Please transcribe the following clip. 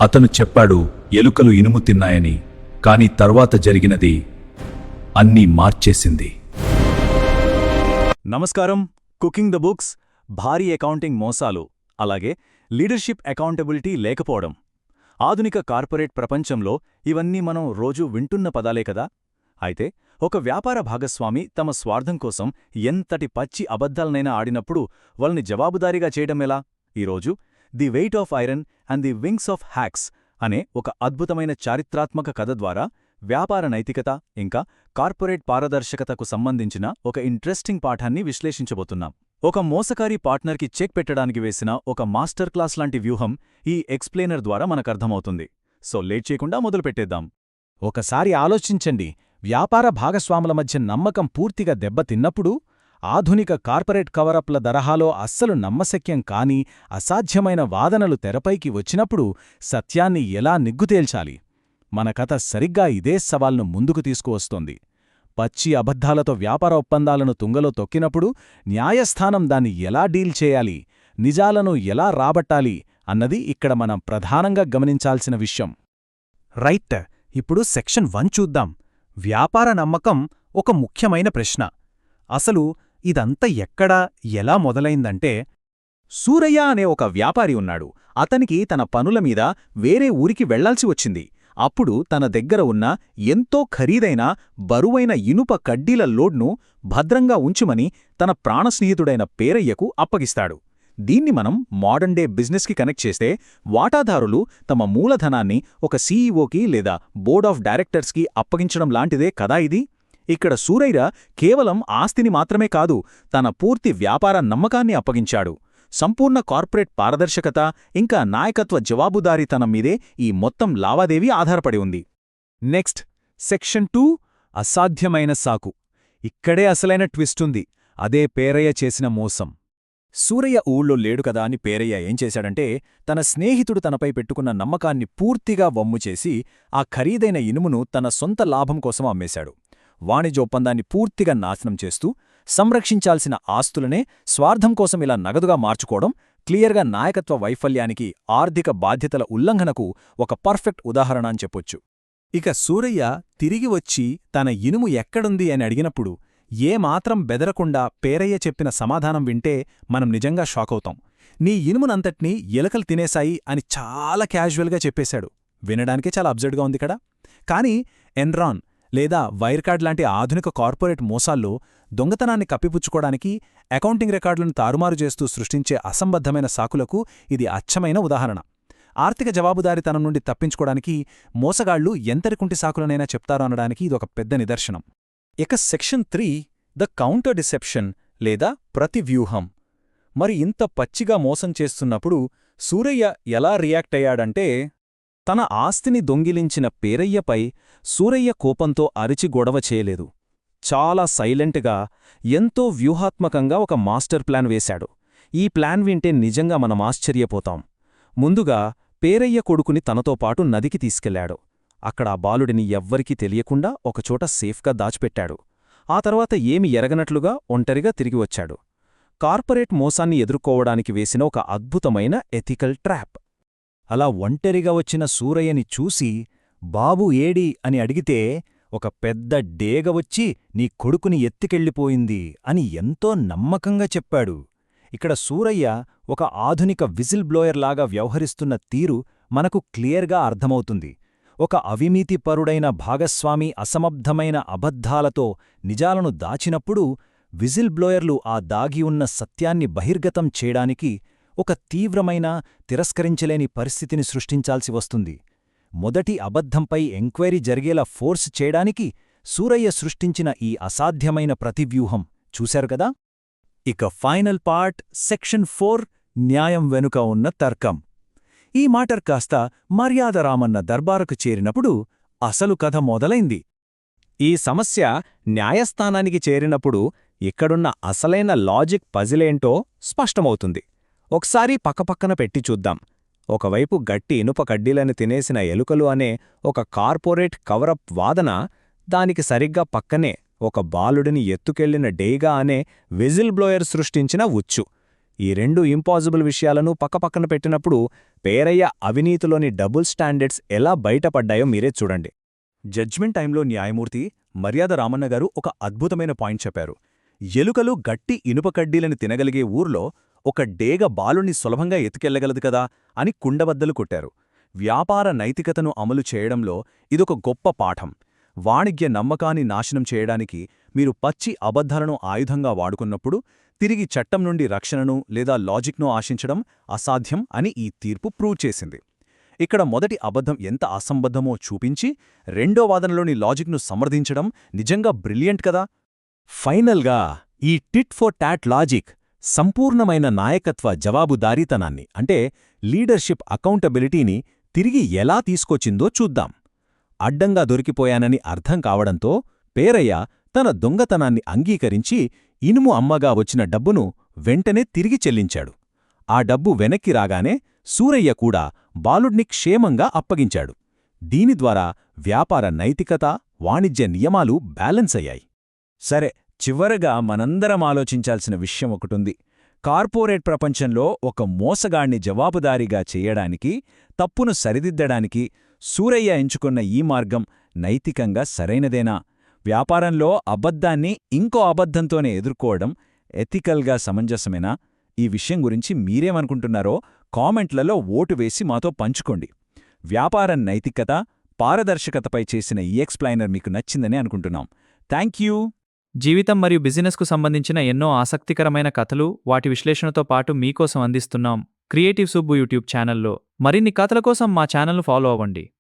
అతను చెప్పాడు ఎలుకలు ఇనుము తిన్నాయని. కాని తర్వాత జరిగినది అన్నీ మార్చేసింది. నమస్కారం. కుకింగ్ ద బుక్స్, భారీ అకౌంటింగ్ మోసాలు, అలాగే లీడర్షిప్ అకౌంటబిలిటీ లేకపోవడం. ఆధునిక కార్పొరేట్ ప్రపంచంలో ఇవన్నీ మనం రోజూ వింటున్న పదాలే కదా. అయితే ఒక వ్యాపార భాగస్వామి తమ స్వార్థం కోసం ఎంతటి పచ్చి అబద్ధాలనైనా ఆడినప్పుడు వాళ్ళని జవాబుదారీగా చేయడమెలా? ఈరోజు the weight of iron and the wings of hacks అనే ఒక అద్భుతమైన చారిత్రాత్మక కథ ద్వారా వ్యాపార నైతికత ఇంకా కార్పొరేట్ పారదర్శకతకు సంబంధించిన ఒక ఇంట్రెస్టింగ్ పాఠాన్ని విశ్లేషించబోతున్నాం. ఒక మోసకారి పార్ట్నర్కి చెక్ పెట్టడానికి వేసిన ఒక మాస్టర్ క్లాస్ లాంటి వ్యూహం ఈ ఎక్స్ప్లెయినర్ ద్వారా మనకర్థమవుతుంది. సో లేట్ చేయకుండా మొదలుపెట్టేద్దాం. ఒకసారి ఆలోచించండి. వ్యాపార భాగస్వాముల మధ్య నమ్మకం పూర్తిగా దెబ్బతిన్నప్పుడు, ఆధునిక కార్పొరేట్ కవరప్ల దరహాలో అస్సలు నమ్మశక్యం కాని అసాధ్యమైన వాదనలు తెరపైకి వచ్చినప్పుడు సత్యాన్ని ఎలా నిగ్గుతేల్చాలి? మన కథ సరిగ్గా ఇదే సవాల్ను ముందుకు తీసుకువస్తోంది. పచ్చి అబద్ధాలతో వ్యాపార ఒప్పందాలను తుంగలో తొక్కినప్పుడు న్యాయస్థానం దాన్ని ఎలా డీల్ చేయాలి, నిజాలను ఎలా రాబట్టాలి అన్నది ఇక్కడ మనం ప్రధానంగా గమనించాల్సిన విషయం. రైట్. ఇప్పుడు సెక్షన్ 1 చూద్దాం. వ్యాపార నమ్మకం ఒక ముఖ్యమైన ప్రశ్న. అసలు ఇదంతా ఎక్కడ, ఎలా మొదలైందంటే, సూరయ్య అనే ఒక వ్యాపారి ఉన్నాడు. అతనికి తన పనుల మీద వేరే ఊరికి వెళ్లాల్సి వచ్చింది. అప్పుడు తన దగ్గర ఉన్న ఎంతో ఖరీదైన బరువైన ఇనుప కడ్డీల లోడ్ను భద్రంగా ఉంచుమని తన ప్రాణస్నేహితుడైన పేరయ్యకు అప్పగిస్తాడు. దీన్ని మనం మోడర్న్ డే బిజినెస్కి కనెక్ట్ చేస్తే, వాటాదారులు తమ మూలధనాన్ని ఒక సీఈఓకి లేదా బోర్డ్ ఆఫ్ డైరెక్టర్స్కి అప్పగించడం లాంటిదే కదా ఇది. ఇక్కడ సూరయ్య కేవలం ఆస్తిని మాత్రమే కాదు, తన పూర్తి వ్యాపార నమ్మకాన్ని అప్పగించాడు. సంపూర్ణ కార్పొరేట్ పారదర్శకత ఇంకా నాయకత్వ జవాబుదారీతనం మీదే ఈ మొత్తం లావాదేవీ ఆధారపడి ఉంది. నెక్స్ట్, సెక్షన్ 2, అసాధ్యమైన సాకు. ఇక్కడే అసలైన ట్విస్టుంది. అదే పేరయ్య చేసిన మోసం. సూరయ్య ఊళ్ళో లేడు కదా అని పేరయ్య ఏం చేశాడంటే, తన స్నేహితుడు తనపై పెట్టుకున్న నమ్మకాన్ని పూర్తిగా వమ్ముచేసి ఆ ఖరీదైన ఇనుమును తన సొంత లాభం కోసం అమ్మేశాడు. వాణిజ్యోప్పందాన్ని పూర్తిగా నాశనం చేస్తూ సంరక్షించాల్సిన ఆస్తులనే స్వార్థం కోసం ఇలా నగదుగా మార్చుకోవడం క్లియర్గా నాయకత్వ వైఫల్యానికి, ఆర్థిక బాధ్యతల ఉల్లంఘనకు ఒక పర్ఫెక్ట్ ఉదాహరణ అని చెప్పొచ్చు. ఇక సూరయ్య తిరిగి వచ్చి తన ఇనుము ఎక్కడుంది అని అడిగినప్పుడు ఏమాత్రం బెదరకుండా పేరయ్య చెప్పిన సమాధానం వింటే మనం నిజంగా షాకవుతాం. నీ ఇనుమునంతటినీ ఎలకలు తినేశాయి అని చాలా క్యాజువల్గా చెప్పేశాడు. వినడానికే చాలా అబ్జర్డ్గా ఉంది కదా. కానీ ఎన్రాన్ లేదా వైర్ కార్డ్ లాంటి ఆధునిక కార్పొరేట్ మోసాల్లో దొంగతనాన్ని కప్పిపుచ్చుకోవడానికి, అకౌంటింగ్ రికార్డులను తారుమారు చేస్తూ సృష్టించే అసంబద్ధమైన సాకులకు ఇది అచ్చమైన ఉదాహరణ. ఆర్థిక జవాబుదారీతనం నుండి తప్పించుకోవడానికి మోసగాళ్లు ఎంతరికుంటి సాకులనైనా చెప్తారు అనడానికి ఇదొక పెద్ద నిదర్శనం. ఇక సెక్షన్ 3, ద కౌంటర్ డిసెప్షన్ లేదా ప్రతివ్యూహం. మరి ఇంత పచ్చిగా మోసం చేస్తున్నప్పుడు సూరయ్య ఎలా రియాక్ట్ అయ్యాడంటే, తన ఆస్తిని దొంగిలించిన పేరయ్యపై సూరయ్య కోపంతో అరిచి గొడవ చేయలేదు. చాలా సైలెంట్గా, ఎంతో వ్యూహాత్మకంగా ఒక మాస్టర్ ప్లాన్ వేశాడు. ఈ ప్లాన్ వింటే నిజంగా మనం ఆశ్చర్యపోతాం. ముందుగా పేరయ్య కొడుకుని తనతో పాటు నదికి తీసుకెళ్లాడు. అక్కడ ఆ బాలుడిని ఎవ్వరికీ తెలియకుండా ఒకచోట సేఫ్గా దాచిపెట్టాడు. ఆ తర్వాత ఏమి ఎరగనట్లుగా ఒంటరిగా తిరిగి వచ్చాడు. కార్పొరేట్ మోసాన్ని ఎదుర్కోవడానికి వేసిన ఒక అద్భుతమైన ఎథికల్ ట్రాప్. అలా ఒంటరిగా వచ్చిన సూరయ్యని చూసి, బాబు ఏడి అని అడిగితే, ఒక పెద్ద డేగ వచ్చి నీ కొడుకుని ఎత్తికెళ్ళిపోయింది అని ఎంతో నమ్మకంగా చెప్పాడు. ఇక్కడ సూరయ్య ఒక ఆధునిక విజిల్ బ్లోయర్లాగా వ్యవహరిస్తున్న తీరు మనకు క్లియర్గా అర్థమవుతుంది. ఒక అవినీతిపరుడైన భాగస్వామి అసమర్థమైన అబద్ధాలతో నిజాలను దాచినప్పుడు, విజిల్ బ్లోయర్లు ఆ దాగి ఉన్న సత్యాన్ని బహిర్గతం చేయడానికి ఒక తీవ్రమైన, తిరస్కరించలేని పరిస్థితిని సృష్టించాల్సి వస్తుంది. మొదటి అబద్ధంపై ఎంక్వైరీ జరిగేలా ఫోర్స్ చేయడానికి సూరయ్య సృష్టించిన ఈ అసాధ్యమైన ప్రతివ్యూహం చూశారు కదా. ఇక ఫైనల్ పార్ట్, సెక్షన్ 4, న్యాయం వెనుక ఉన్న తర్కం. ఈ మాటర్ కాస్త మర్యాదరామన్న దర్బారుకు చేరినప్పుడు అసలు కథ మొదలైంది. ఈ సమస్య న్యాయస్థానానికి చేరినప్పుడు ఇక్కడున్న అసలైన లాజిక్ పజిలేంటో స్పష్టమవుతుంది. ఒకసారి పక్కపక్కన పెట్టి చూద్దాం. ఒకవైపు గట్టి ఇనుప కడ్డీలను తినేసిన ఎలుకలు అనే ఒక కార్పొరేట్ కవరప్ వాదన, దానికి సరిగ్గా పక్కనే ఒక బాలుడిని ఎత్తుకెళ్లిన డేగా అనే విజిల్ బ్లోయర్ సృష్టించిన ఉచ్చు. ఈ రెండు ఇంపాసిబుల్ విషయాలను పక్కపక్కన పెట్టినప్పుడు పేరయ్య అవినీతిలోని డబుల్ స్టాండర్డ్స్ ఎలా బయటపడ్డాయో మీరే చూడండి. జడ్జ్మెంట్ టైంలో న్యాయమూర్తి మర్యాద రామన్న గారు ఒక అద్భుతమైన పాయింట్ చెప్పారు. ఎలుకలు గట్టి ఇనుప కడ్డీలను తినగలిగే ఊర్లో ఒక డేగ బాలుణ్ణి సులభంగా ఎత్తుకెళ్లగలదు కదా అని కుండబద్దలు కొట్టారు. వ్యాపార నైతికతను అమలు చేయడంలో ఇదొక గొప్ప పాఠం. వాణిజ్య నమ్మకాన్ని నాశనం చేయడానికి మీరు పచ్చి అబద్ధాలను ఆయుధంగా వాడుకున్నప్పుడు తిరిగి చట్టం నుండి రక్షణను లేదా లాజిక్ను ఆశించడం అసాధ్యం అని ఈ తీర్పు ప్రూవ్ చేసింది. ఇక్కడ మొదటి అబద్ధం ఎంత అసంబద్ధమో చూపించి రెండో వాదనలోని లాజిక్ను సమర్థించడం నిజంగా బ్రిలియంట్ కదా. ఫైనల్గా ఈ టిట్ ఫర్ టాట్ లాజిక్ సంపూర్ణమైన నాయకత్వ జవాబుదారీతనాన్ని అంటే లీడర్షిప్ అకౌంటబిలిటీని తిరిగి ఎలా తీసుకొచ్చిందో చూద్దాం. అడ్డంగా దొరికిపోయానని అర్థం కావడంతో పేరయ్య తన దొంగతనాన్ని అంగీకరించి ఇనుము అమ్మగా వచ్చిన డబ్బును వెంటనే తిరిగి చెల్లించాడు. ఆ డబ్బు వెనక్కి రాగానే సూరయ్య కూడా బాలుడ్ని క్షేమంగా అప్పగించాడు. దీనిద్వారా వ్యాపార నైతికత, వాణిజ్య నియమాలు బ్యాలెన్స్ అయ్యాయి. సరే, చివరగా మనందరం ఆలోచించాల్సిన విషయం ఒకటుంది. కార్పొరేట్ ప్రపంచంలో ఒక మోసగాణ్ణి జవాబుదారీగా చేయడానికి, తప్పును సరిదిద్దడానికి సూరయ్య ఎంచుకున్న ఈ మార్గం నైతికంగా సరైనదేనా? వ్యాపారంలో అబద్ధాన్ని ఇంకో అబద్ధంతోనే ఎదుర్కోవడం ఎథికల్గా సమంజసమేనా? ఈ విషయం గురించి మీరేమనుకుంటున్నారో కామెంట్లలో ఓటు వేసి మాతో పంచుకోండి. వ్యాపార నైతికత, పారదర్శకతపై చేసిన ఈ ఎక్స్ప్లైనర్ మీకు నచ్చిందని అనుకుంటున్నాం. Thank you. జీవితం మరియు బిజినెస్కు సంబంధించిన ఎన్నో ఆసక్తికరమైన కథలు, వాటి విశ్లేషణతో పాటు మీకోసం అందిస్తున్నాం క్రియేటివ్ సుబ్బు యూట్యూబ్ ఛానల్లో. మరిన్ని కథల కోసం మా ఛానల్ను ఫాలో అవ్వండి.